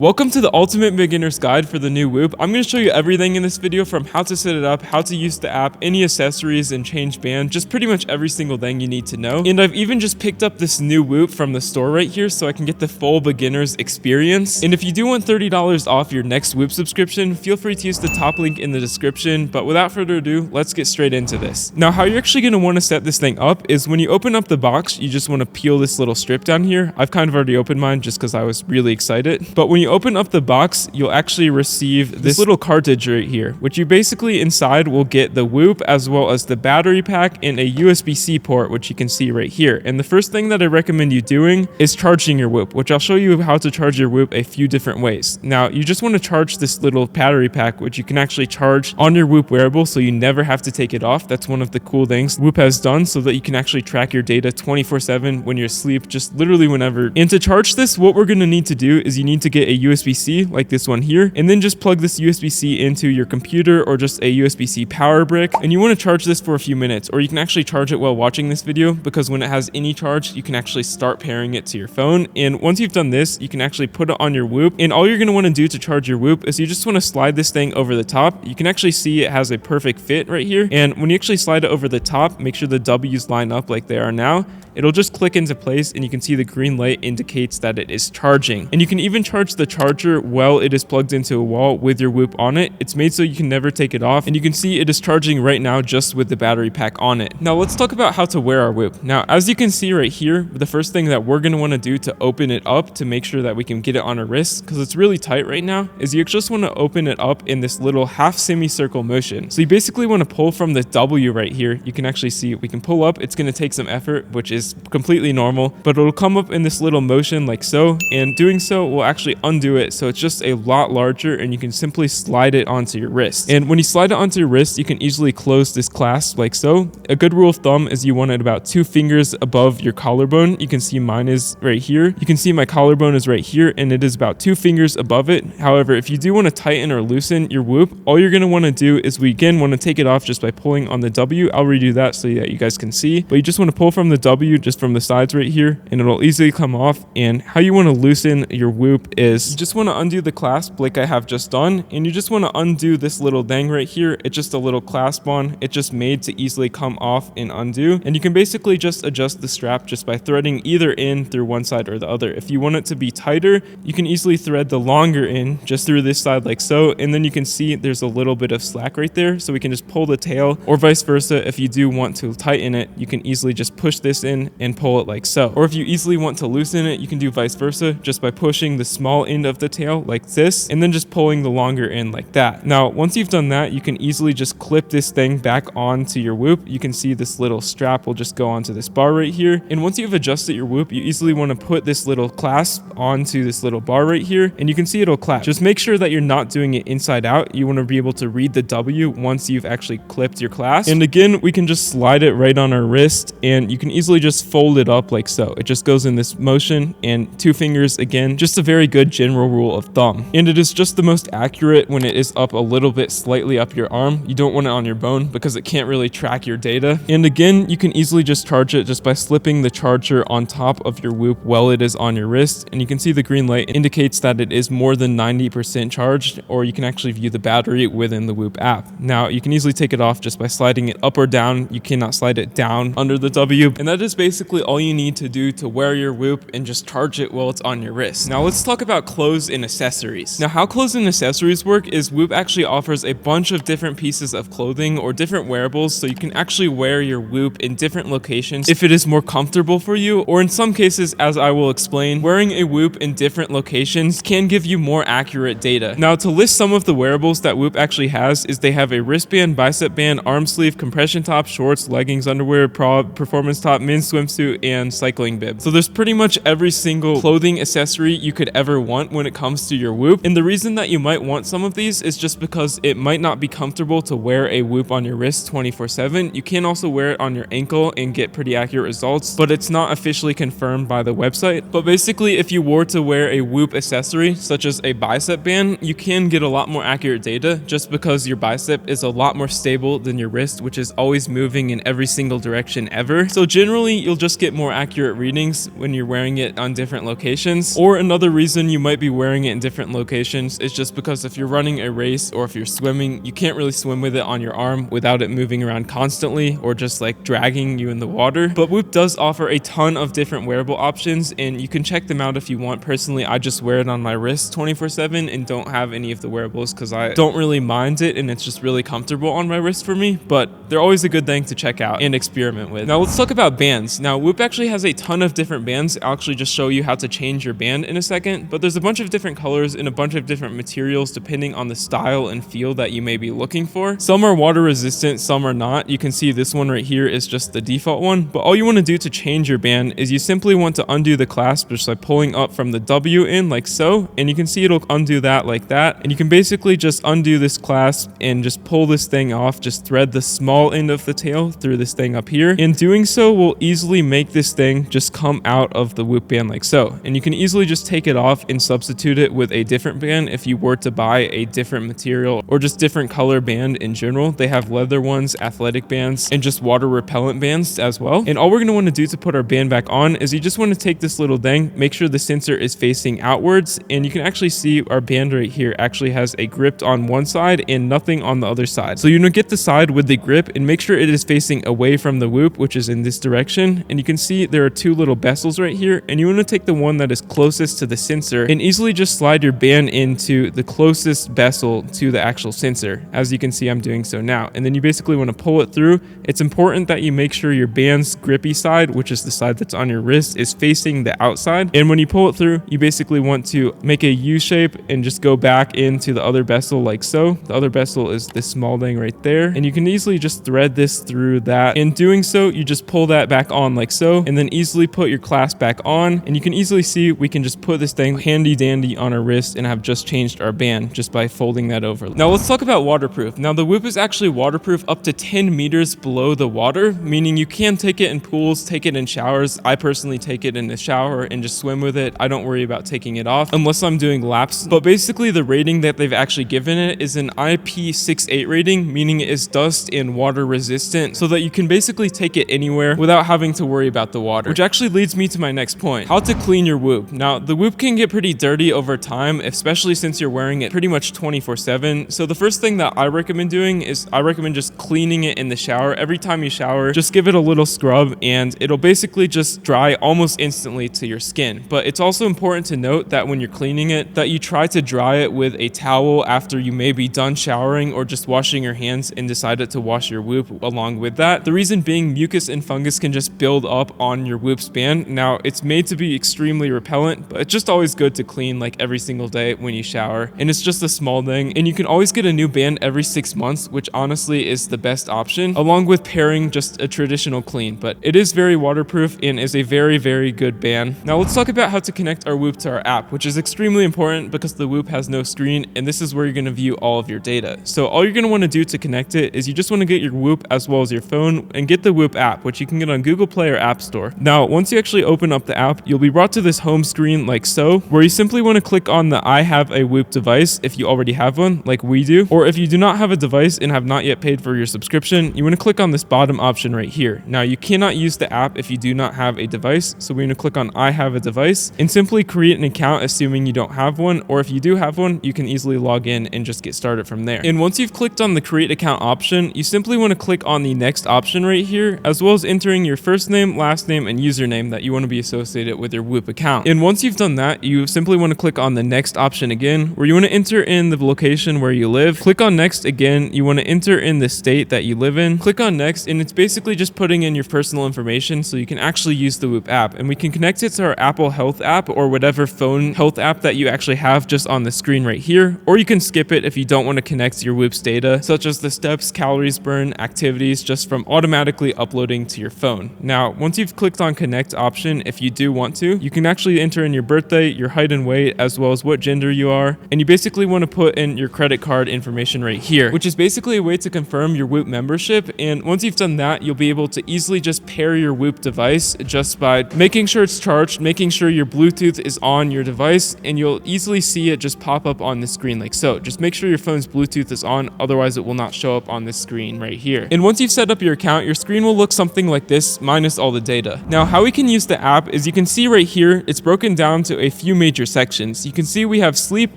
Welcome to the ultimate beginner's guide for the new Whoop. I'm going to show you everything in this video, from how to set it up, how to use the app, any accessories, and change band, just pretty much every single thing you need to know. And I've even just picked up this new Whoop from the store right here so I can get the full beginner's experience. And if you do want $30 off your next Whoop subscription, feel free to use the top link in the description. But without further ado, let's get straight into this. Now, how you're actually going to want to set this thing up is when you open up the box, you just want to peel this little strip down here. I've kind of already opened mine just because I was really excited. But when you open up the box, you'll actually receive this little cartridge right here, which you basically inside will get the Whoop as well as the battery pack and a USB-C port, which you can see right here. And the first thing that I recommend you doing is charging your Whoop, which I'll show you how to charge your Whoop a few different ways. Now, you just want to charge this little battery pack, which you can actually charge on your Whoop wearable, so you never have to take it off. That's one of the cool things Whoop has done, so that you can actually track your data 24/7 when you're asleep, just literally whenever. And to charge this, what we're going to need to do is you need to get a USB-C like this one here, and then just plug this USB-C into your computer or just a USB-C power brick, and you want to charge this for a few minutes, or you can actually charge it while watching this video, because when it has any charge, you can actually start pairing it to your phone. And once you've done this, you can actually put it on your Whoop, and all you're going to want to do to charge your Whoop is you just want to slide this thing over the top. You can actually see it has a perfect fit right here, and when you actually slide it over the top, make sure the W's line up like they are now. It'll just click into place, and you can see the green light indicates that it is charging. And you can even charge the charger while it is plugged into a wall with your Whoop on it. It's made so you can never take it off, and you can see it is charging right now just with the battery pack on it. Now let's talk about how to wear our Whoop. Now, as you can see right here, the first thing that we're going to want to do to open it up to make sure that we can get it on our wrist, because it's really tight right now, is you just want to open it up in this little half semicircle motion. So you basically want to pull from the W right here. You can actually see we can pull up. It's going to take some effort, which is completely normal, but it'll come up in this little motion like so, and doing so will actually undo it, so it's just a lot larger, and you can simply slide it onto your wrist. And when you slide it onto your wrist, you can easily close this clasp like so. A good rule of thumb is you want it about 2 fingers above your collarbone. You can see mine is right here. You can see my collarbone is right here, and it is about 2 fingers above it. However, if you do want to tighten or loosen your Whoop, all you're going to want to do is we again want to take it off just by pulling on the W. I'll redo that so that you guys can see, but you just want to pull from the W, just from the sides right here, and it'll easily come off. And how you want to loosen your Whoop is you just want to undo the clasp like I have just done, and you just want to undo this little thing right here. It's just a little clasp on. It's just made to easily come off and undo, and you can basically just adjust the strap just by threading either end through one side or the other. If you want it to be tighter, you can easily thread the longer end just through this side like so, and then you can see there's a little bit of slack right there, so we can just pull the tail, or vice versa. If you do want to tighten it, you can easily just push this in and pull it like so. Or if you easily want to loosen it, you can do vice versa, just by pushing the small end of the tail like this, and then just pulling the longer end like that. Now, once you've done that, you can easily just clip this thing back onto your Whoop. You can see this little strap will just go onto this bar right here. And once you've adjusted your Whoop, you easily want to put this little clasp onto this little bar right here, and you can see it'll clap. Just make sure that you're not doing it inside out. You want to be able to read the W once you've actually clipped your clasp. And again, we can just slide it right on our wrist, and you can easily just fold it up like so. It just goes in this motion, and 2 fingers again, just a very good general rule of thumb. And it is just the most accurate when it is up a little bit slightly up your arm. You don't want it on your bone because it can't really track your data. And again, you can easily just charge it just by slipping the charger on top of your Whoop while it is on your wrist, and you can see the green light indicates that it is more than 90% charged, or you can actually view the battery within the Whoop app. Now, you can easily take it off just by sliding it up or down. You cannot slide it down under the W, and that is basically all you need to do to wear your Whoop and just charge it while it's on your wrist. Now let's talk about clothes and accessories. Now, how clothes and accessories work is Whoop actually offers a bunch of different pieces of clothing or different wearables, so you can actually wear your Whoop in different locations if it is more comfortable for you, or in some cases, as I will explain, wearing a Whoop in different locations can give you more accurate data. Now, to list some of the wearables that Whoop actually has is they have a wristband, bicep band, arm sleeve, compression top, shorts, leggings, underwear, performance top, men's swimsuit, and cycling bib. So there's pretty much every single clothing accessory you could ever want when it comes to your Whoop. And the reason that you might want some of these is just because it might not be comfortable to wear a Whoop on your wrist 24/7. You can also wear it on your ankle and get pretty accurate results, but it's not officially confirmed by the website. But basically, if you were to wear a Whoop accessory, such as a bicep band, you can get a lot more accurate data just because your bicep is a lot more stable than your wrist, which is always moving in every single direction ever. So generally, you'll just get more accurate readings when you're wearing it on different locations. Or another reason you might might be wearing it in different locations is just because if you're running a race or if you're swimming, you can't really swim with it on your arm without it moving around constantly or just like dragging you in the water. But Whoop does offer a ton of different wearable options, and you can check them out if you want. Personally, I just wear it on my wrist 24/7 and don't have any of the wearables because I don't really mind it and it's just really comfortable on my wrist for me, but they're always a good thing to check out and experiment with. Now let's talk about bands. Now Whoop actually has a ton of different bands. I'll actually just show you how to change your band in a second, but there's a bunch of different colors and a bunch of different materials depending on the style and feel that you may be looking for. Some are water resistant, some are not. You can see this one right here is just the default one, but all you want to do to change your band is you simply want to undo the clasp just by pulling up from the W in like so, and you can see it'll undo that like that, and you can basically just undo this clasp and just pull this thing off. Just thread the small end of the tail through this thing up here, and doing so will easily make this thing just come out of the Whoop band like so, and you can easily just take it off and substitute it with a different band if you were to buy a different material or just different color band in general. They have leather ones, athletic bands, and just water repellent bands as well. And all we're going to want to do to put our band back on is you just want to take this little thing, make sure the sensor is facing outwards, and you can actually see our band right here actually has a grip on one side and nothing on the other side. So you're going to get the side with the grip and make sure it is facing away from the Whoop, which is in this direction. And you can see there are two little bezels right here, and you want to take the one that is closest to the sensor and easily just slide your band into the closest bezel to the actual sensor. As you can see, I'm doing so now. And then you basically want to pull it through. It's important that you make sure your band's grippy side, which is the side that's on your wrist, is facing the outside. And when you pull it through, you basically want to make a U shape and just go back into the other bezel like so. The other bezel is this small thing right there, and you can easily just thread this through that. In doing so, you just pull that back on like so, and then easily put your clasp back on, and you can easily see we can just put this thing handy dandy on our wrist and have just changed our band just by folding that over. Now let's talk about waterproof. Now the Whoop is actually waterproof up to 10 meters below the water, meaning you can take it in pools, take it in showers. I personally take it in the shower and just swim with it. I don't worry about taking it off unless I'm doing laps. But basically the rating that they've actually given it is an IP68 rating, meaning it is dust and water resistant, so that you can basically take it anywhere without having to worry about the water. Which actually leads me to my next point, how to clean your Whoop. Now the Whoop can get pretty dirty over time, especially since you're wearing it pretty much 24/7. So the first thing that I recommend doing is I recommend just cleaning it in the shower. Every time you shower, just give it a little scrub and it'll basically just dry almost instantly to your skin. But it's also important to note that when you're cleaning it, that you try to dry it with a towel after you may be done showering or just washing your hands and decided to wash your Whoop along with that. The reason being, mucus and fungus can just build up on your Whoop's band. Now it's made to be extremely repellent, but it's just always good to clean like every single day when you shower, and it's just a small thing. And you can always get a new band every 6 months, which honestly is the best option, along with pairing just a traditional clean. But it is very waterproof and is a very good band. Now let's talk about how to connect our Whoop to our app, which is extremely important because the Whoop has no screen, and this is where you're going to view all of your data. So all you're going to want to do to connect it is you just want to get your Whoop as well as your phone and get the Whoop app, which you can get on Google Play or App Store. Now once you actually open up the app, you'll be brought to this home screen like so, where you simply want to click on the I have a Whoop device if you already have one like we do, or if you do not have a device and have not yet paid for your subscription, you want to click on this bottom option right here. Now you cannot use the app if you do not have a device, so we're going to click on I have a device and simply create an account assuming you don't have one, or if you do have one, you can easily log in and just get started from there. And once you've clicked on the create account option, you simply want to click on the next option right here, as well as entering your first name, last name, and username that you want to be associated with your Whoop account. And once you've done that, you simply want to click on the next option again, where you want to enter in the location where you live. Click on next again. You want to enter in the state that you live in. Click on next, and it's basically just putting in your personal information so you can actually use the Whoop app. And we can connect it to our Apple Health app or whatever phone health app that you actually have just on the screen right here. Or you can skip it if you don't want to connect your Whoop's data, such as the steps, calories burned, activities, just from automatically uploading to your phone. Now, once you've clicked on connect option, if you do want to, you can actually enter in your birthday, your height and weight, as well as what gender you are. And you basically want to put in your credit card information right here, which is basically a way to confirm your Whoop membership. And once you've done that, you'll be able to easily just pair your Whoop device just by making sure it's charged, making sure your Bluetooth is on your device, and you'll easily see it just pop up on the screen like so. Just make sure your phone's Bluetooth is on, otherwise it will not show up on this screen right here. And once you've set up your account, your screen will look something like this minus all the data. Now, how we can use the app is you can see right here, it's broken down to a few major major sections. You can see we have sleep,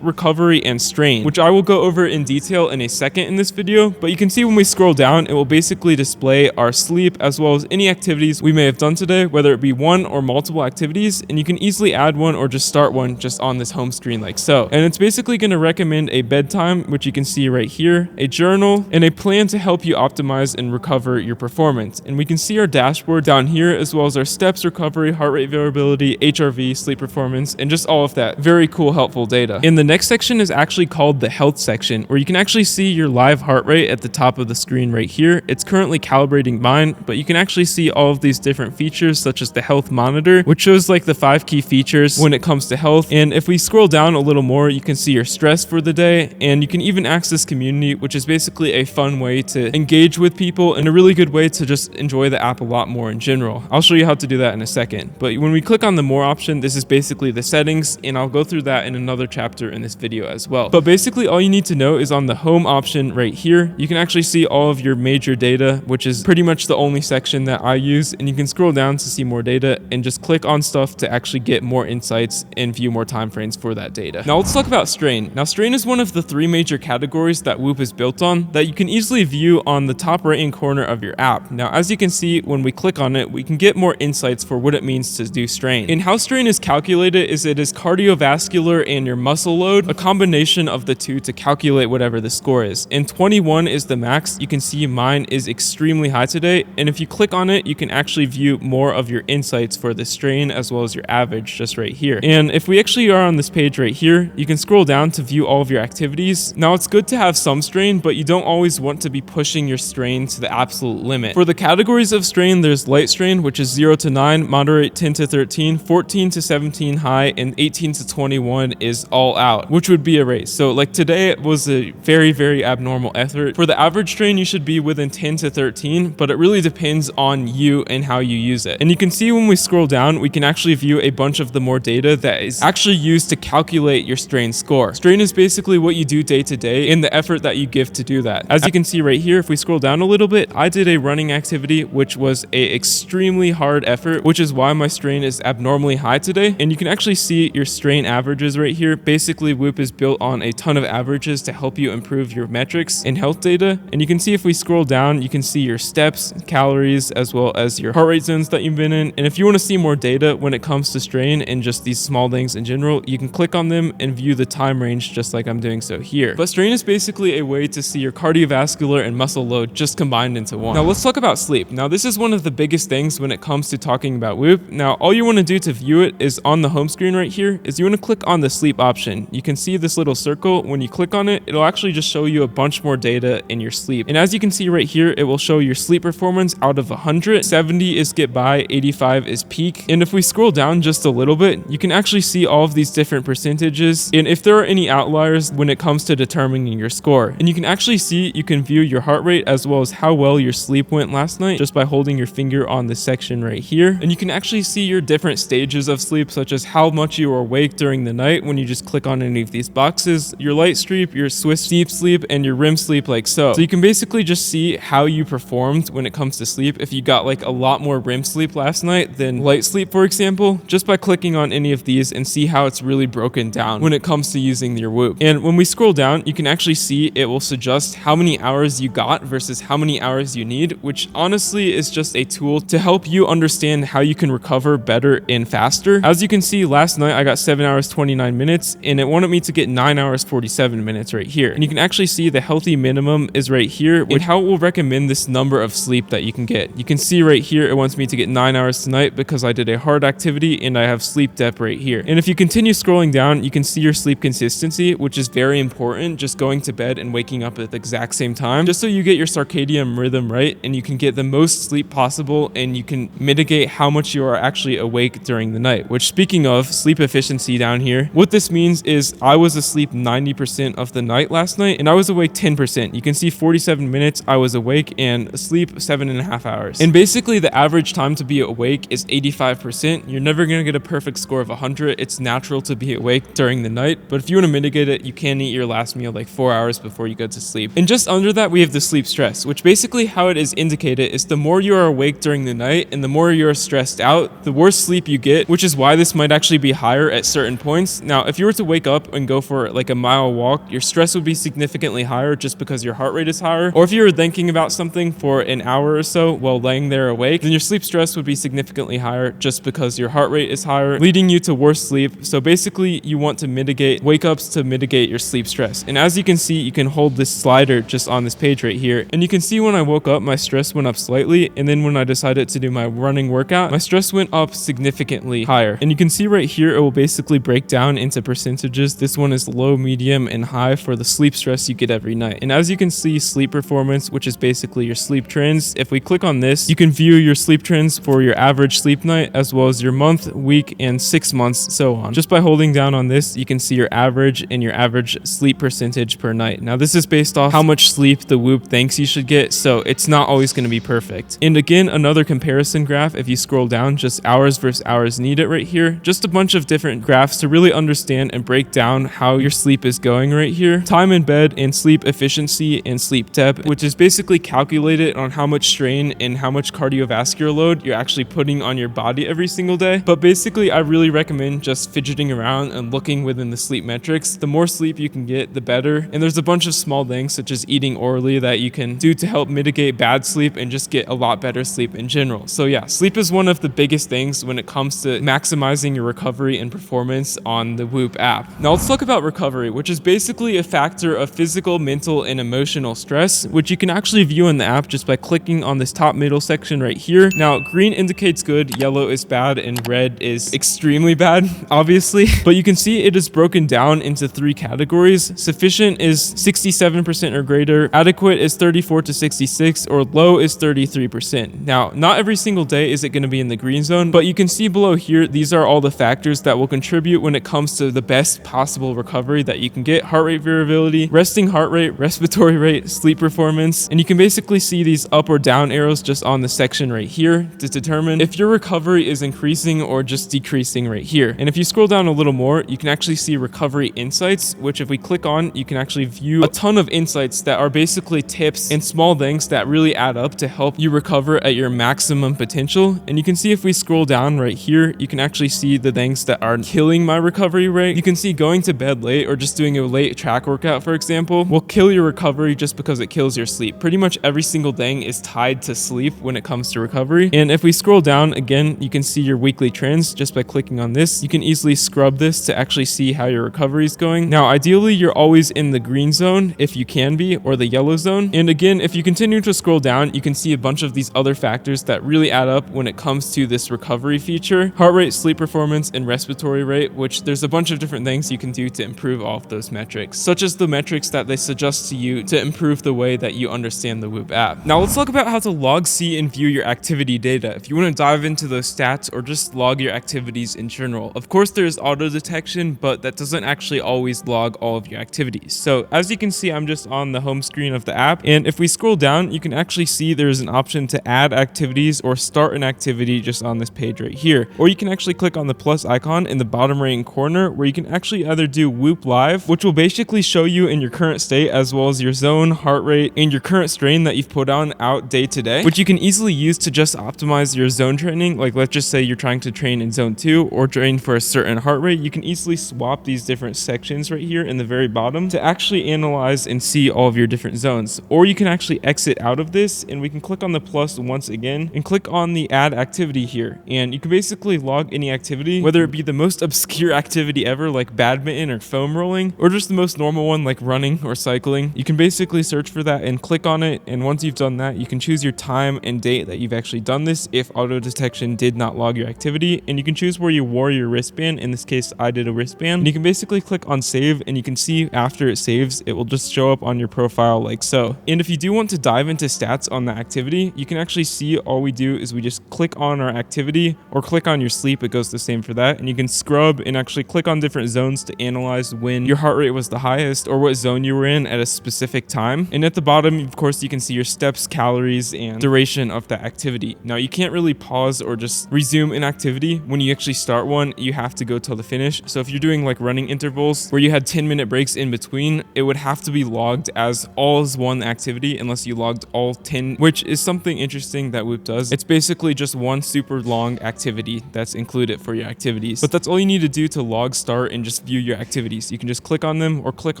recovery, and strain, which I will go over in detail in a second in this video, but you can see when we scroll down, it will basically display our sleep as well as any activities we may have done today, whether it be one or multiple activities, and you can easily add one or just start one just on this home screen like so. And it's basically going to recommend a bedtime, which you can see right here, a journal, and a plan to help you optimize and recover your performance. And we can see our dashboard down here, as well as our steps, recovery, heart rate variability, HRV, sleep performance, and just all of that very cool, helpful data. And the next section is actually called the health section, where you can actually see your live heart rate at the top of the screen right here. It's currently calibrating mine, but you can actually see all of these different features, such as the health monitor, which shows like the 5 key features when it comes to health. And if we scroll down a little more, you can see your stress for the day, and you can even access community, which is basically a fun way to engage with people and a really good way to just enjoy the app a lot more in general. I'll show you how to do that in a second. But when we click on the more option, this is basically the settings, and I'll go through that in another chapter in this video as well. But basically all you need to know is on the home option right here, you can actually see all of your major data, which is pretty much the only section that I use, and you can scroll down to see more data and just click on stuff to actually get more insights and view more time frames for that data. Now let's talk about strain. Now strain is one of the 3 major categories that Whoop is built on that you can easily view on the top right hand corner of your app. Now as you can see, when we click on it, we can get more insights for what it means to do strain. And how strain is calculated is it is cardiovascular and your muscle load, a combination of the two to calculate whatever the score is. And 21 is the max. You can see mine is extremely high today, and if you click on it, you can actually view more of your insights for the strain as well as your average just right here. And if we actually are on this page right here, you can scroll down to view all of your activities. Now it's good to have some strain, but you don't always want to be pushing your strain to the absolute limit. For the categories of strain, there's light strain, which is 0 to 9, moderate 10 to 13, 14 to 17 high, and 18 to 21 is all out, which would be a race. So like today it was a very, very abnormal effort. For the average strain, you should be within 10 to 13, but it really depends on you and how you use it. And you can see when we scroll down, we can actually view a bunch of the more data that is actually used to calculate your strain score. Strain is basically what you do day to day and the effort that you give to do that. As you can see right here, if we scroll down a little bit, I did a running activity, which was a extremely hard effort, which is why my strain is abnormally high today. And you can actually see your strain averages right here. Basically, Whoop is built on a ton of averages to help you improve your metrics and health data. And you can see if we scroll down, you can see your steps, calories, as well as your heart rate zones that you've been in. And if you want to see more data when it comes to strain and just these small things in general, you can click on them and view the time range just like I'm doing so here. But strain is basically a way to see your cardiovascular and muscle load just combined into one. Now let's talk about sleep. Now this is one of the biggest things when it comes to talking about Whoop. Now all you want to do to view it is on the home screen right here is you want to click on the sleep option. You can see this little circle. When you click on it, it'll actually just show you a bunch more data in your sleep. And as you can see right here, it will show your sleep performance out of 100. 70 is get by, 85 is peak. And if we scroll down just a little bit, you can actually see all of these different percentages and if there are any outliers when it comes to determining your score. And you can actually see, you can view your heart rate as well as how well your sleep went last night just by holding your finger on this section right here. And you can actually see your different stages of sleep, such as how much you are awake during the night when you just click on any of these boxes, your light sleep, your Swiss deep sleep, and your REM sleep like so. So you can basically just see how you performed when it comes to sleep. If you got like a lot more REM sleep last night than light sleep, for example, just by clicking on any of these and see how it's really broken down when it comes to using your Whoop. And when we scroll down, you can actually see it will suggest how many hours you got versus how many hours you need, which honestly is just a tool to help you understand how you can recover better and faster. As you can see, last night I got 7 hours 29 minutes and it wanted me to get 9 hours 47 minutes right here. And you can actually see the healthy minimum is right here and how it will recommend this number of sleep that you can get. You can see right here it wants me to get 9 hours tonight because I did a hard activity and I have sleep depth right here. And if you continue scrolling down, you can see your sleep consistency, which is very important, just going to bed and waking up at the exact same time, just so you get your circadian rhythm right and you can get the most sleep possible and you can mitigate how much you are actually awake during the night. Which, speaking of sleep efficiency down here, what this means is I was asleep 90% of the night last night and I was awake 10%. You can see 47 minutes I was awake and asleep 7.5 hours. And basically the average time to be awake is 85%. You're never going to get a perfect score of 100. It's natural to be awake during the night, but if you want to mitigate it, you can eat your last meal like 4 hours before you go to sleep. And just under that, we have the sleep stress, which basically how it is indicated is the more you are awake during the night and the more you're stressed out, the worse sleep you get, which is why this might actually be higher at certain points. Now, if you were to wake up and go for like a mile walk, your stress would be significantly higher just because your heart rate is higher. Or if you were thinking about something for an hour or so while laying there awake, then your sleep stress would be significantly higher just because your heart rate is higher, leading you to worse sleep. So basically, you want to mitigate wake ups to mitigate your sleep stress. And as you can see, you can hold this slider just on this page right here. And you can see when I woke up, my stress went up slightly. And then when I decided to do my running workout, my stress went up significantly higher. And you can see right here, it will basically break down into percentages. This one is low, medium, and high for the sleep stress you get every night. And as you can see, sleep performance, which is basically your sleep trends. If we click on this, you can view your sleep trends for your average sleep night, as well as your month, week, and 6 months, so on. Just by holding down on this, you can see your average and your average sleep percentage per night. Now, this is based off how much sleep the Whoop thinks you should get, so it's not always going to be perfect. And again, another comparison graph, if you scroll down, just hours versus hours needed right here. Just a bunch of different graphs to really understand and break down how your sleep is going right here. Time in bed and sleep efficiency and sleep depth, which is basically calculated on how much strain and how much cardiovascular load you're actually putting on your body every single day. But basically, I really recommend just fidgeting around and looking within the sleep metrics. The more sleep you can get, the better. And there's a bunch of small things such as eating orally that you can do to help mitigate bad sleep and just get a lot better sleep in general. So yeah, sleep is one of the biggest things when it comes to maximizing your recovery and performance on the Whoop app. Now let's talk about recovery, which is basically a factor of physical, mental, and emotional stress, which you can actually view in the app just by clicking on this top middle section right here. Now, green indicates good, yellow is bad, and red is extremely bad, obviously. But you can see it is broken down into 3 categories. Sufficient is 67% or greater, adequate is 34 to 66, or low is 33%. Now, not every single day is it going to be in the green zone, but you can see below here, these are all the factors that will contribute when it comes to the best possible recovery that you can get: heart rate variability, resting heart rate, respiratory rate, sleep performance. And you can basically see these up or down arrows just on the section right here to determine if your recovery is increasing or just decreasing right here. And if you scroll down a little more, you can actually see recovery insights, which if we click on, you can actually view a ton of insights that are basically tips and small things that really add up to help you recover at your maximum potential. And you can see if we scroll down right here, you can actually see the things that are killing my recovery rate. You can see going to bed late or just doing a late track workout, for example, will kill your recovery just because it kills your sleep. Pretty much every single thing is tied to sleep when it comes to recovery. And if we scroll down again, you can see your weekly trends just by clicking on this. You can easily scrub this to actually see how your recovery is going. Now, ideally, you're always in the green zone if you can be, or the yellow zone. And again, if you continue to scroll down, you can see a bunch of these other factors that really add up when it comes to this recovery feature: heart rate, sleep performance, and respiratory rate, which there's a bunch of different things you can do to improve all of those metrics, such as the metrics that they suggest to you to improve the way that you understand the Whoop app. Now let's talk about how to log, see, and view your activity data if you want to dive into those stats or just log your activities in general. Of course, there's auto detection, but that doesn't actually always log all of your activities. So as you can see, I'm just on the home screen of the app, and if we scroll down, you can actually see there's an option to add activities or start an activity just on this page right here. Or you can actually click on the plus icon in the bottom right corner, where you can actually either do Whoop Live, which will basically show you in your current state, as well as your zone, heart rate, and your current strain that you've put on out day to day, which you can easily use to just optimize your zone training. Like, let's just say you're trying to train in zone 2 or train for a certain heart rate. You can easily swap these different sections right here in the very bottom to actually analyze and see all of your different zones. Or you can actually exit out of this, and we can click on the plus once again and click on the add activity here. And you can basically log any activity, whether it be the most obscure activity ever like badminton or foam rolling, or just the most normal one like running or cycling. You can basically search for that and click on it, and once you've done that, you can choose your time and date that you've actually done this if auto detection did not log your activity, and you can choose where you wore your wristband. In this case, I did a wristband. And you can basically click on save, and you can see after it saves, it will just show up on your profile like so. And if you do want to dive into stats on the activity, you can actually see all we do is we just click on our activity or click on your sleep. It goes the same for that, and you can scrub and actually click on different zones to analyze when your heart rate was the highest or what zone you were in at a specific time. And at the bottom, of course, you can see your steps, calories, and duration of that activity. Now, you can't really pause or just resume an activity. When you actually start one, you have to go till the finish. So if you're doing like running intervals where you had 10-minute breaks in between, it would have to be logged as all as one activity unless you logged all 10, which is something interesting that Whoop does. It's basically just one super long activity that's included for your activities. But that's all you need to do to log, start, and just view your activities. You can just click on them or click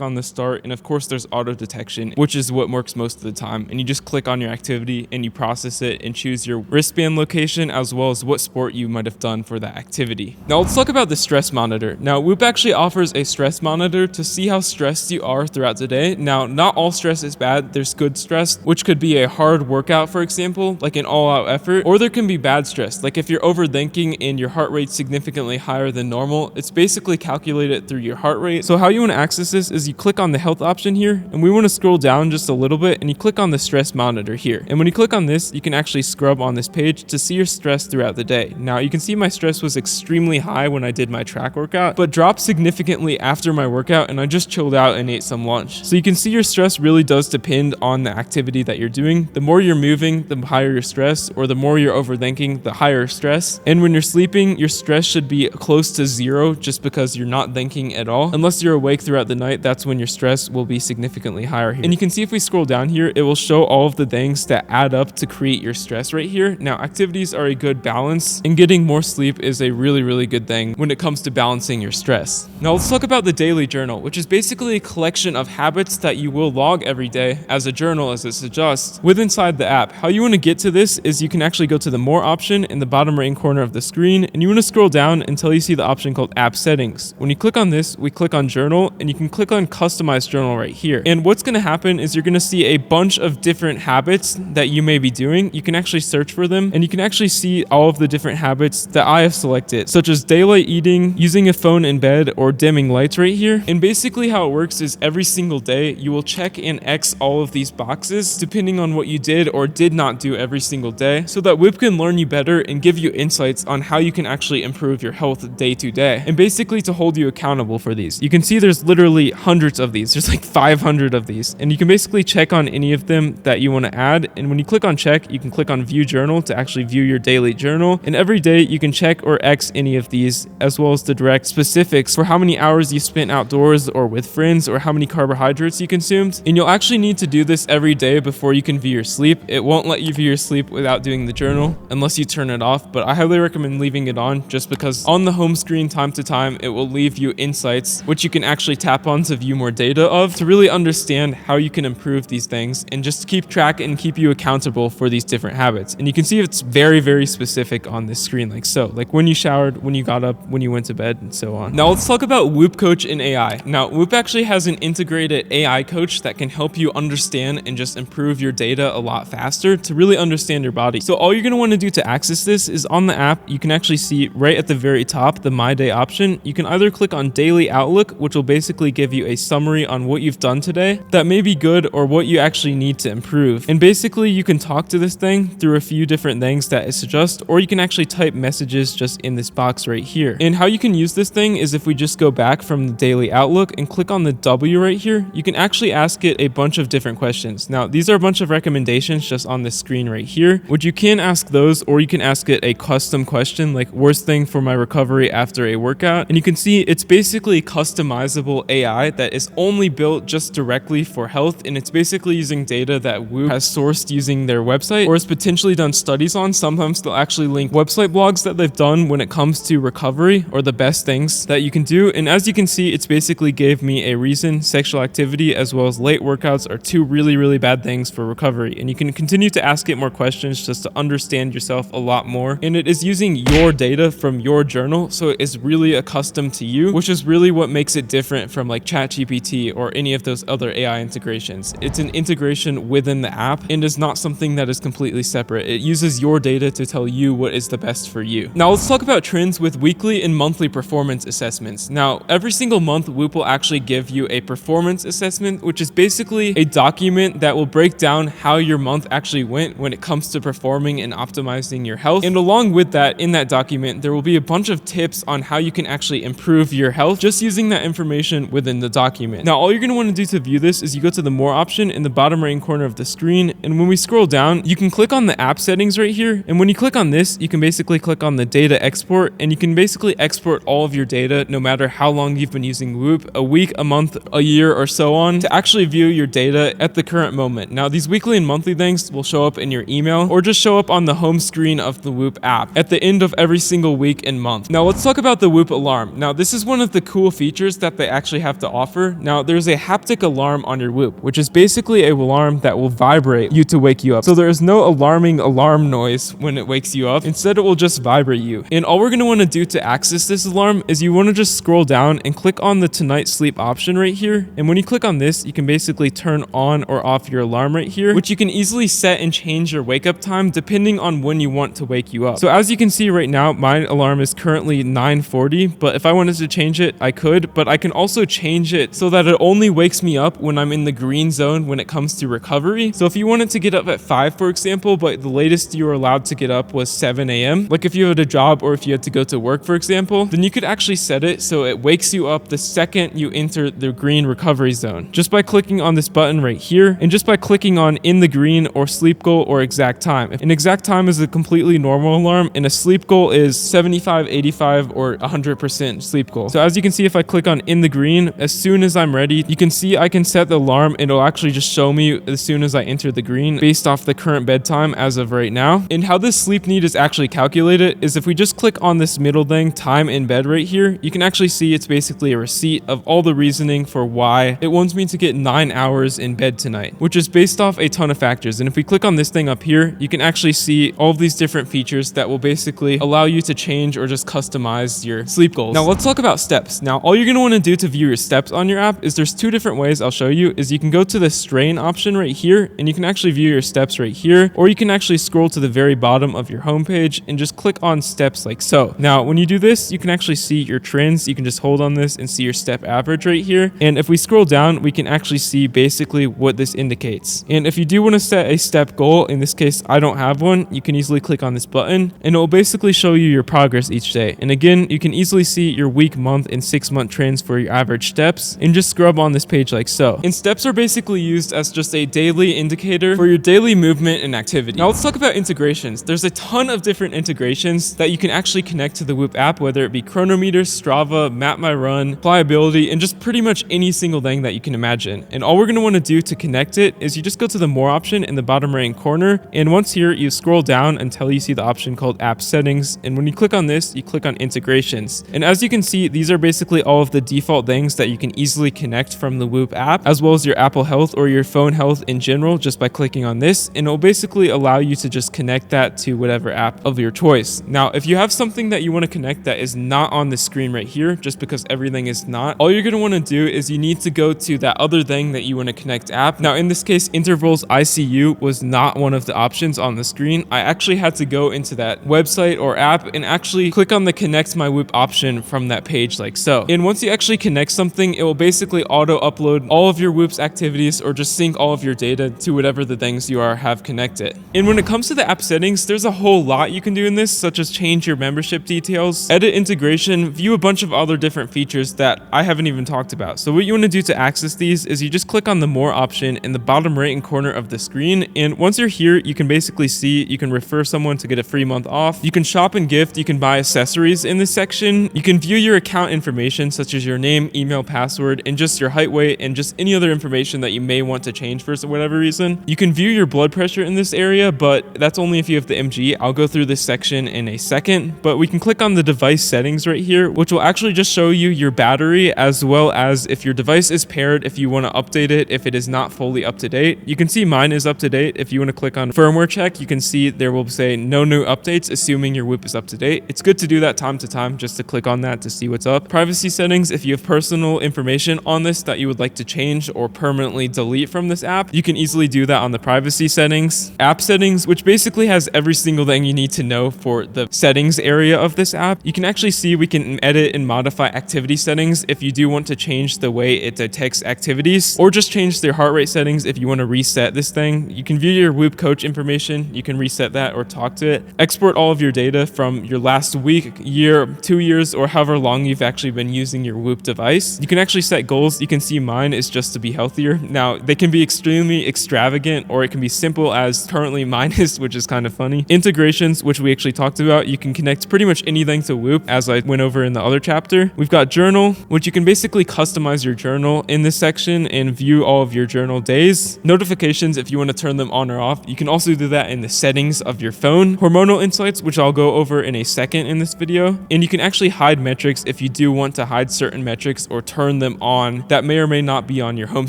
on the start, and of course there's auto detection, which is what works most of the time. And you just click on your activity and you process it and choose your wristband location as well as what sport you might have done for that activity. Now let's talk about the stress monitor. Now Whoop actually offers a stress monitor to see how stressed you are throughout the day. Now not all stress is bad. There's good stress, which could be a hard workout, for example, like an all-out effort, or there can be bad stress, like if you're overthinking and your heart rate's significantly higher than normal. It's basically calculated through your heart rate. So how you want to access this is you click on the health option here, and we want to scroll down just a little bit, and you click on the stress monitor here. And when you click on this, you can actually scrub on this page to see your stress throughout the day. Now you can see my stress was extremely high when I did my track workout, but dropped significantly after my workout, and I just chilled out and ate some lunch. So you can see your stress really does depend on the activity that you're doing. The more you're moving, the higher your stress, or the more you're overthinking, the higher stress. And when you're sleeping, your stress should be close to zero just because you're not thinking at all. Unless you're awake throughout the night, that's when your stress will be significantly higher here. And you can see if we scroll down here, it will show all of the things that add up to create your stress right here. Now, activities are a good balance, and getting more sleep is a really good thing when it comes to balancing your stress. Now let's talk about the daily journal, which is basically a collection of habits that you will log every day as a journal, as it suggests, with inside the app. How you want to get to this is you can actually go to the more option in the bottom right corner of the screen, and you want to scroll down until you see the option called app settings. When you click on this, we click on journal, and you can click on customize journal right here. And what's going to happen is you're going to see a bunch of different habits that you may be doing. You can actually search for them, and you can actually see all of the different habits that I have selected, such as daylight eating, using a phone in bed, or dimming lights right here. And basically how it works is every single day you will check and X all of these boxes depending on what you did or did not do every single day, so that Whip can learn you better and give you insights on how you can actually improve your health day to day, and basically to hold you accountable for these. You can see there's literally hundreds of these. There's like 500 of these, and you can basically check on any of them that you want to add. And when you click on check, you can click on view journal to actually view your daily journal, and every day you can check or X any of these, as well as the direct specifics for how many hours you spent outdoors or with friends, or how many carbohydrates you consumed. And you'll actually need to do this every day before you can view your sleep. It won't let you view your sleep without doing the journal unless you turn it off, but I highly recommend leaving it on, just because on the home screen time to time it will leave you insights which you can actually tap on to view more data of, to really understand how you can improve these things and just keep track and keep you accountable for these different habits. And you can see it's very specific on this screen, like so, like when you showered, when you got up, when you went to bed, and so on. Now let's talk about Whoop Coach and AI. Now Whoop actually has an integrated AI coach that can help you understand and just improve your data a lot faster to really understand your body. So all you're going to want to do to access this is on the app, you can actually see right at the very top the My Day option. You can either click on Daily Outlook, which will basically give you a summary on what you've done today that may be good or what you actually need to improve. And basically you can talk to this thing through a few different things that it suggests, or you can actually type messages just in this box right here. And how you can use this thing is if we just go back from the Daily Outlook and click on the W right here, you can actually ask it a bunch of different questions. Now these are a bunch of recommendations just on this screen right here, which you can ask those, or you can ask it a custom question like worst thing for my recovery after a workout. And you can see it's basically customizable AI that is only built just directly for health, and it's basically using data that Whoop has sourced using their website or has potentially done studies on. Sometimes they'll actually link website blogs that they've done when it comes to recovery or the best things that you can do. And as you can see, it's basically gave me a reason. Sexual activity as well as late workouts are two really bad things for recovery. And you can continue to ask it more questions just to understand yourself a lot more. And it is using your data from your journal, so it is really accustomed to you, which is really what makes it different from like ChatGPT or any of those other AI integrations. It's an integration within the app and is not something that is completely separate. It uses your data to tell you what is the best for you. Now let's talk about trends with weekly and monthly performance assessments. Now every single month Whoop will actually give you a performance assessment, which is basically a document that will break down how your month actually went when it comes to performing and optimizing your health. And along with that, in that document, there will be a bunch of tips on how you can actually improve your health just using that information within the document. Now all you're going to want to do to view this is you go to the more option in the bottom right corner of the screen, and when we scroll down, you can click on the app settings right here. And when you click on this, you can basically click on the data export, and you can basically export all of your data no matter how long you've been using Whoop, a week, a month, a year, or so on, to actually view your data at the current moment. Now these weekly and monthly things will show up in your email or just show up on the home screen of the Whoop app at the end of every single week and month. Now Now let's talk about the Whoop alarm. Now this is one of the cool features that they actually have to offer. Now there's a haptic alarm on your Whoop, which is basically a alarm that will vibrate you to wake you up. So there is no alarming alarm noise when it wakes you up. Instead, it will just vibrate you. And all we're going to want to do to access this alarm is you want to just scroll down and click on the tonight sleep option right here. And when you click on this, you can basically turn on or off your alarm right here, which you can easily set and change your wake up time depending on when you want to wake you up. So as you can see right now, my alarm is currently 9:40, but if I wanted to change it, I could, but I can also change it so that it only wakes me up when I'm in the green zone when it comes to recovery. So if you wanted to get up at 5, for example, but the latest you were allowed to get up was 7 a.m., like if you had a job or if you had to go to work, for example, then you could actually set it so it wakes you up the second you enter the green recovery zone, just by clicking on this button right here, and just by clicking on in the green or sleep goal or exact time. An exact time is a completely normal alarm, and a sleep goal is 75, 85, or 100% sleep goal. So as you can see, if I click on in the green, as soon as I'm ready, you can see I can set the alarm and it'll actually just show me as soon as I enter the green based off the current bedtime as of right now. And how this sleep need is actually calculated is if we just click on this middle thing, time in bed right here, you can actually see it's basically a receipt of all the reasoning for why it wants me to get 9 hours in bed tonight, which is based off a ton of factors. And if we click on this thing up here, you can actually see all of these different features that will basically allow you to change or just customize your sleep goals. Now let's talk about steps. Now all you're going to want to do to view your steps on your app is there's two different ways I'll show you. Is you can go to the strain option right here and you can actually view your steps right here, or you can actually scroll to the very bottom of your homepage and just click on steps like so. Now when you do this, you can actually see your trends. You can just hold on this and see your step average right here. And if we scroll down, we can actually see basically what this indicates. And if you do want to set a step goal, in this case I don't have one, you can easily click on this button and it will basically show you your progress each day. And again, you can easily see your week, month, and 6-month trends for your average steps, and just scrub on this page like so. And steps are basically used as just a daily indicator for your daily movement and activity. Now let's talk about integrations. There's a ton of different integrations that you can actually connect to the Whoop app, whether it be Chronometer, Strava, Map My Run, Pliability, and just pretty much any single thing that you can imagine. And all we're going to want to do to connect it is you just go to the More option in the bottom right corner, and once here you scroll down until you see the option called App Settings, and when you click on this, you click on Integrations. And as you can see, these are basically all of the default things that you can easily connect from the Whoop app, as well as your Apple Health or your phone health in general, just by clicking on this, and it'll basically allow you to just connect that to whatever app of your choice. Now, if you have something that you want to connect that is not on the screen right here, just because everything is not, all you're going to want to do is you need to go to that other thing that you want to connect app. Now, in this case, Intervals ICU was not one of the options on the screen. I actually had to go into that website or app and actually click on the Connect My Whoop option from that page like so. And once you actually connect something, it will basically auto upload all of your Whoop's activities or just sync all of your data to whatever the things you have connected. And when it comes to the app settings, there's a whole lot you can do in this, such as change your membership details, edit integration, view a bunch of other different features that I haven't even talked about. So what you want to do to access these is you just click on the More option in the bottom right hand corner of the screen. And once you're here, you can basically see you can refer someone to get a free month off. You can shop and gift. You can buy accessories in this section. You can view your account information, such as your name, email, password, and just your height, weight, and just any other information that you may want to change for whatever reason. You can view your blood pressure in this area, but that's only if you have the MG. I'll go through this section in a second, but we can click on the device settings right here, which will actually just show you your battery, as well as if your device is paired, if you want to update it, if it is not fully up to date. You can see mine is up to date. If you want to click on firmware check, you can see there will say no new updates, assuming your Whoop is up to date. It's good to do that time to time just to click on that to see what's up. Privacy settings, if you have personal information on this that you would like to change or permanently delete from this app, you can easily do that on the privacy settings. App settings, which basically has every single thing you need to know for the settings area of this app. You can actually see we can edit and modify activity settings if you do want to change the way it detects activities, or just change their heart rate settings if you want to reset this thing. You can view your Whoop coach information. You can reset that or talk to it. Export all of your data from your last week, year, 2 years, or however long you've actually been using your Whoop device. You can actually set goals. You can see mine is just to be healthier. Now, they can be extremely extravagant, or it can be simple as currently mine is, which is kind of funny. Integrations, which we actually talked about, you can connect pretty much anything to Whoop, as I went over in the other chapter. We've got journal, which you can basically customize your journal in this section and view all of your journal days. Notifications, if you want to turn them on or off. You can also do that in the settings of your phone. Hormonal insights, which I'll go over in a second in this video. video. And you can actually hide metrics if you do want to hide certain metrics or turn them on that may or may not be on your home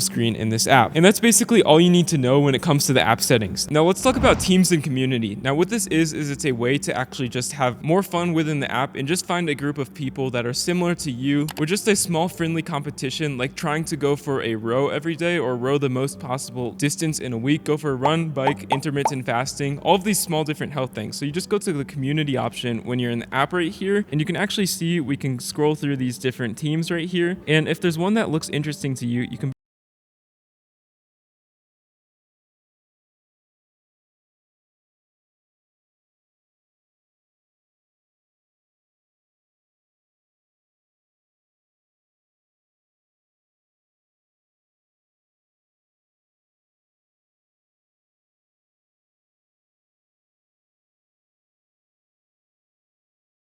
screen in this app. And that's basically all you need to know when it comes to the app settings. Now let's talk about teams and community. Now what this is it's a way to actually just have more fun within the app and just find a group of people that are similar to you with just a small friendly competition, like trying to go for a row every day or row the most possible distance in a week, go for a run, bike, intermittent fasting, all of these small different health things. So you just go to the community option when you're in the app right here, and you can actually see, we can scroll through these different teams right here. And if there's one that looks interesting to you, you can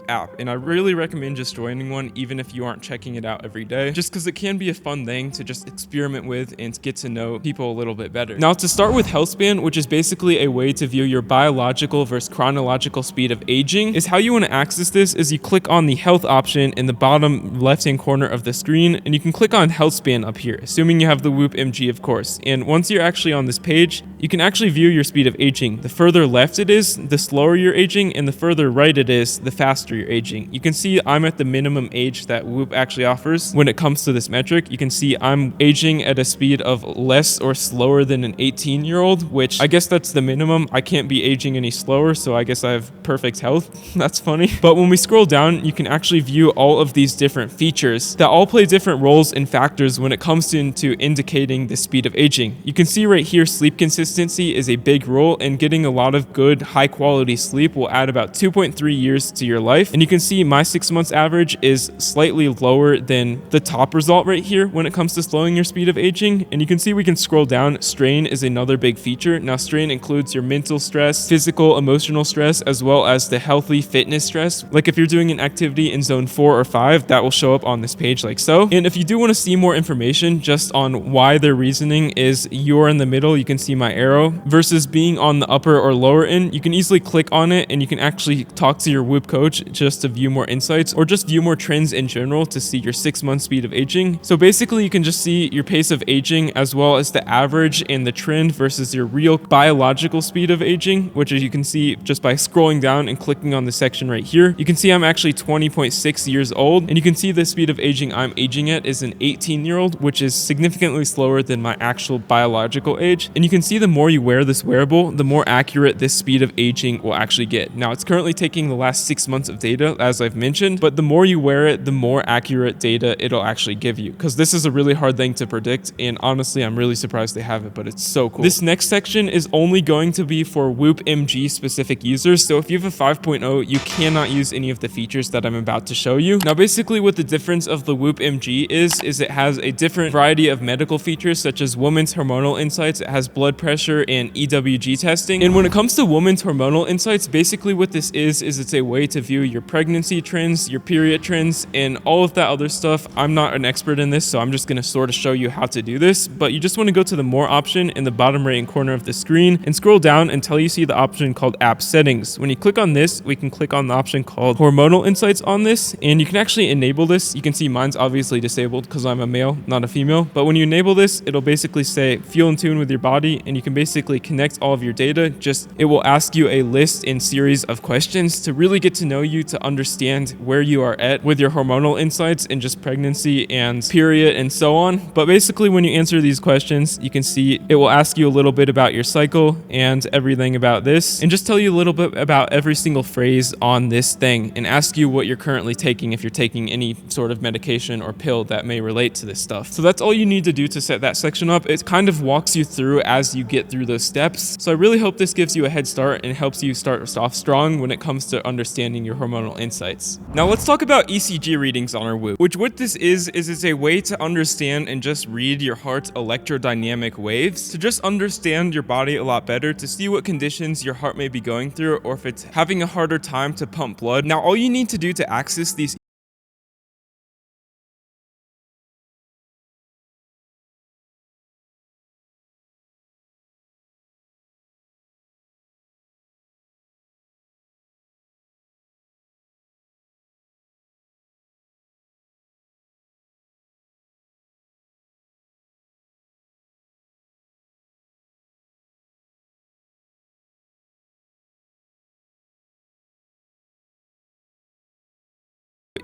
app, and I really recommend just joining one even if you aren't checking it out every day, just because it can be a fun thing to just experiment with and to get to know people a little bit better. Now to start with Healthspan, which is basically a way to view your biological versus chronological speed of aging, is how you want to access this is you click on the health option in the bottom left hand corner of the screen, and you can click on Healthspan up here, assuming you have the Whoop MG of course. And once you're actually on this page, you can actually view your speed of aging. The further left it is, the slower you're aging, and the further right it is, the faster you're aging. You can see I'm at the minimum age that Whoop actually offers when it comes to this metric. You can see I'm aging at a speed of less or slower than an 18-year-old, which I guess that's the minimum. I can't be aging any slower, so I guess I have perfect health. That's funny. But when we scroll down, you can actually view all of these different features that all play different roles and factors when it comes into indicating the speed of aging. You can see right here, sleep consistency is a big role, and getting a lot of good high quality sleep will add about 2.3 years to your life. And you can see my 6 months average is slightly lower than the top result right here when it comes to slowing your speed of aging. And you can see we can scroll down. Strain is another big feature. Now strain includes your mental stress, physical, emotional stress, as well as the healthy fitness stress. Like if you're doing an activity in zone 4 or 5, that will show up on this page like so. And if you do want to see more information just on why their reasoning is you're in the middle, you can see my arrow, versus being on the upper or lower end, you can easily click on it and you can actually talk to your Whoop coach just to view more insights or just view more trends in general to see your 6 month speed of aging. So basically you can just see your pace of aging as well as the average and the trend versus your real biological speed of aging, which as you can see just by scrolling down and clicking on the section right here, you can see I'm actually 20.6 years old, and you can see the speed of aging I'm aging at is an 18-year-old, which is significantly slower than my actual biological age. And you can see the more you wear this wearable, the more accurate this speed of aging will actually get. Now it's currently taking the last 6 months of data, as I've mentioned, but the more you wear it, the more accurate data it'll actually give you, because this is a really hard thing to predict, and honestly I'm really surprised they have it, but it's so cool. This next section is only going to be for Whoop MG specific users, so if you have a 5.0, you cannot use any of the features that I'm about to show you. Now basically what the difference of the Whoop MG is it has a different variety of medical features such as women's hormonal insights, it has blood pressure and EWG testing. And when it comes to women's hormonal insights, basically what this is it's a way to view your pregnancy trends, your period trends, and all of that other stuff. I'm not an expert in this, so I'm just going to sort of show you how to do this, but you just want to go to the more option in the bottom right hand corner of the screen and scroll down until you see the option called app settings. When you click on this, we can click on the option called hormonal insights on this, and you can actually enable this. You can see mine's obviously disabled because I'm a male, not a female, but when you enable this, it'll basically say feel in tune with your body, and you can basically connect all of your data. Just it will ask you a list and series of questions to really get to know you, to understand where you are at with your hormonal insights and just pregnancy and period and so on. But basically when you answer these questions, you can see it will ask you a little bit about your cycle and everything about this, and just tell you a little bit about every single phrase on this thing, and ask you what you're currently taking, if you're taking any sort of medication or pill that may relate to this stuff. So that's all you need to do to set that section up. It kind of walks you through as you get through those steps. So I really hope this gives you a head start and helps you start off strong when it comes to understanding your hormonal insights. Now let's talk about ECG readings on our Whoop, which what this is it's a way to understand and just read your heart's electrodynamic waves, to just understand your body a lot better, to see what conditions your heart may be going through or if it's having a harder time to pump blood. Now all you need to do to access these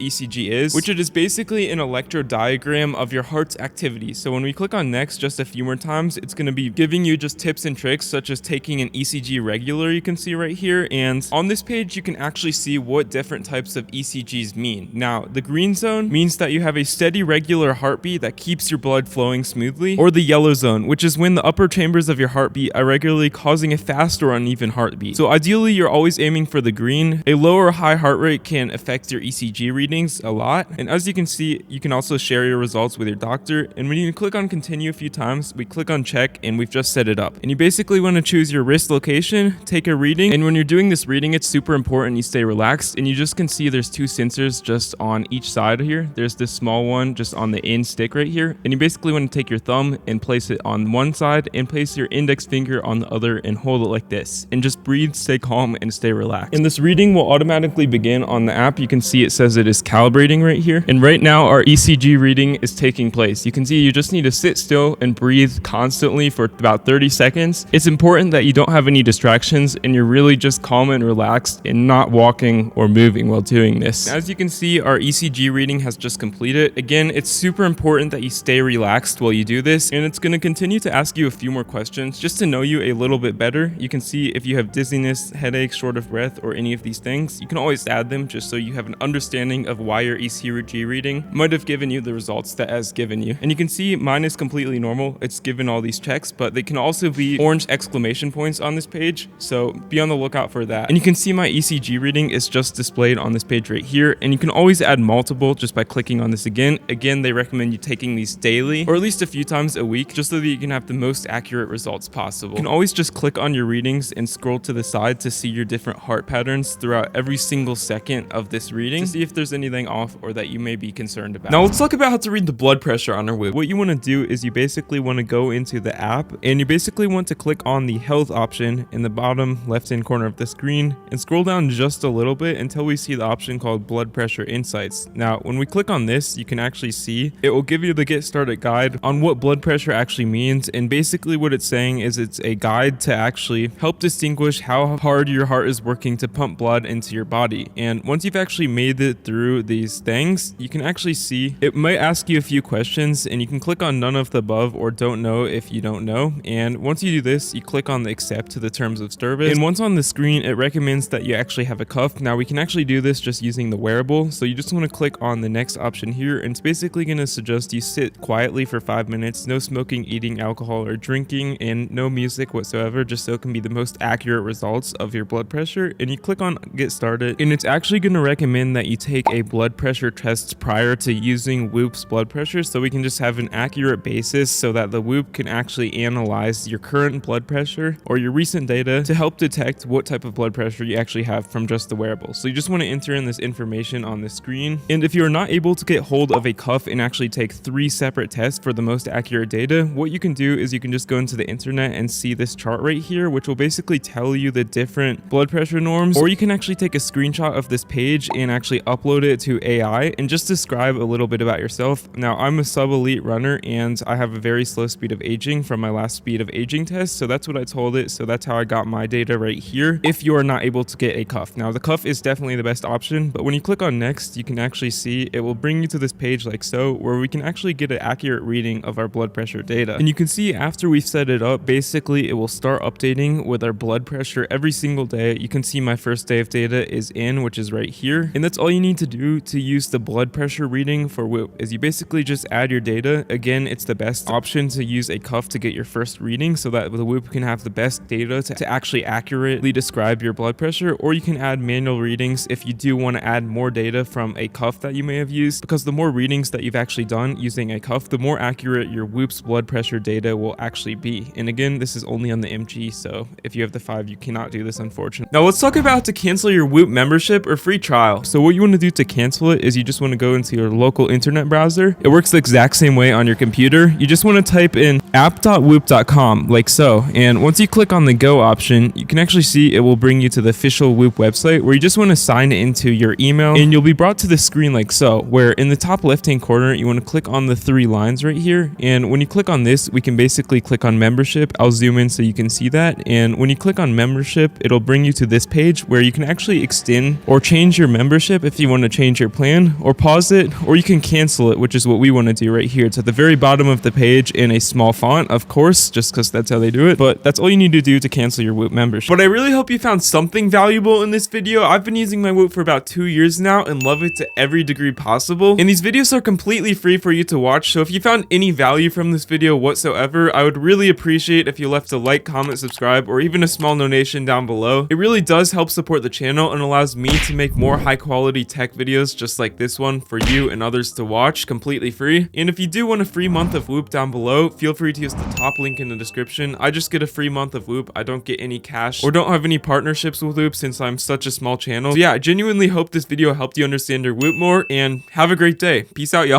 ECG is, which it is basically an electrodiagram of your heart's activity. So when we click on next just a few more times, it's going to be giving you just tips and tricks such as taking an ECG regular, you can see right here. And on this page, you can actually see what different types of ECGs mean. Now, the green zone means that you have a steady regular heartbeat that keeps your blood flowing smoothly, or the yellow zone, which is when the upper chambers of your heartbeat are regularly causing a fast or uneven heartbeat. So ideally, you're always aiming for the green. A low or high heart rate can affect your ECG readings a lot. And as you can see, you can also share your results with your doctor. And when you click on continue a few times, we click on check and we've just set it up. And you basically want to choose your wrist location, take a reading. And when you're doing this reading, it's super important you stay relaxed. And you just can see there's two sensors just on each side here. There's this small one just on the end stick right here. And you basically want to take your thumb and place it on one side and place your index finger on the other and hold it like this. And just breathe, stay calm, and stay relaxed. And this reading will automatically begin on the app. You can see it says it is calibrating right here. And right now our ECG reading is taking place. You can see you just need to sit still and breathe constantly for about 30 seconds. It's important that you don't have any distractions and you're really just calm and relaxed and not walking or moving while doing this. As you can see, our ECG reading has just completed. Again, it's super important that you stay relaxed while you do this, and it's going to continue to ask you a few more questions just to know you a little bit better. You can see if you have dizziness, headaches, short of breath, or any of these things, you can always add them just so you have an understanding of why your ECG reading might have given you the results that has given you. And you can see mine is completely normal. It's given all these checks, but they can also be orange exclamation points on this page, so be on the lookout for that. And you can see my ECG reading is just displayed on this page right here, and you can always add multiple just by clicking on this again. Again, they recommend you taking these daily or at least a few times a week just so that you can have the most accurate results possible. You can always just click on your readings and scroll to the side to see your different heart patterns throughout every single second of this reading to see if there's anything off or that you may be concerned about. Now let's talk about how to read the blood pressure on our Whoop. What you want to do is you basically want to go into the app and you basically want to click on the health option in the bottom left hand corner of the screen and scroll down just a little bit until we see the option called blood pressure insights. Now when we click on this, you can actually see it will give you the get started guide on what blood pressure actually means, and basically what it's saying is it's a guide to actually help distinguish how hard your heart is working to pump blood into your body. And once you've actually made it through these things, you can actually see it might ask you a few questions, and you can click on none of the above or don't know if you don't know. And once you do this, you click on the accept to the terms of service, and once on the screen it recommends that you actually have a cuff. Now we can actually do this just using the wearable, so you just want to click on the next option here, and it's basically going to suggest you sit quietly for 5 minutes, no smoking, eating, alcohol, or drinking, and no music whatsoever, just so it can be the most accurate results of your blood pressure. And you click on get started, and it's actually going to recommend that you take a blood pressure test prior to using Whoop's blood pressure, so we can just have an accurate basis so that the Whoop can actually analyze your current blood pressure or your recent data to help detect what type of blood pressure you actually have from just the wearable. So you just want to enter in this information on the screen. And if you're not able to get hold of a cuff and actually take 3 separate tests for the most accurate data, what you can do is you can just go into the internet and see this chart right here, which will basically tell you the different blood pressure norms. Or you can actually take a screenshot of this page and actually upload it to AI and just describe a little bit about yourself. Now I'm a sub-elite runner and I have a very slow speed of aging from my last speed of aging test, so that's what I told it. So that's how I got my data right here if you are not able to get a cuff. Now the cuff is definitely the best option, but when you click on next, you can actually see it will bring you to this page like so, where we can actually get an accurate reading of our blood pressure data. And you can see after we've set it up, basically it will start updating with our blood pressure every single day. You can see my first day of data is in, which is right here. And that's all you need to do to use the blood pressure reading for Whoop, is you basically just add your data. Again, it's the best option to use a cuff to get your first reading so that the Whoop can have the best data to actually accurately describe your blood pressure. Or you can add manual readings if you do want to add more data from a cuff that you may have used, because the more readings that you've actually done using a cuff, the more accurate your Whoop's blood pressure data will actually be. And again, this is only on the MG, so if you have the 5, you cannot do this, unfortunately. Now let's talk about how to cancel your Whoop membership or free trial. So what you want to do to cancel it is you just want to go into your local internet browser. It works the exact same way on your computer. You just want to type in app.whoop.com like so, and once you click on the go option, you can actually see it will bring you to the official Whoop website where you just want to sign into your email, and you'll be brought to the screen like so, where in the top left hand corner you want to click on the 3 lines right here. And when you click on this, we can basically click on membership. I'll zoom in so you can see that. And when you click on membership, it'll bring you to this page where you can actually extend or change your membership if you want to change your plan or pause it, or you can cancel it, which is what we want to do right here. It's at the very bottom of the page in a small font, of course, just because that's how they do it. But that's all you need to do to cancel your Whoop membership. But I really hope you found something valuable in this video. I've been using my Whoop for about 2 years now and love it to every degree possible. And these videos are completely free for you to watch. So if you found any value from this video whatsoever, I would really appreciate if you left a like, comment, subscribe, or even a small donation down below. It really does help support the channel and allows me to make more high quality tech videos just like this one for you and others to watch completely free. And if you do want a free month of Whoop down below, feel free to use the top link in the description. I just get a free month of Whoop. I don't get any cash or don't have any partnerships with Whoop since I'm such a small channel. So yeah, I genuinely hope this video helped you understand your Whoop more, and have a great day. Peace out, y'all.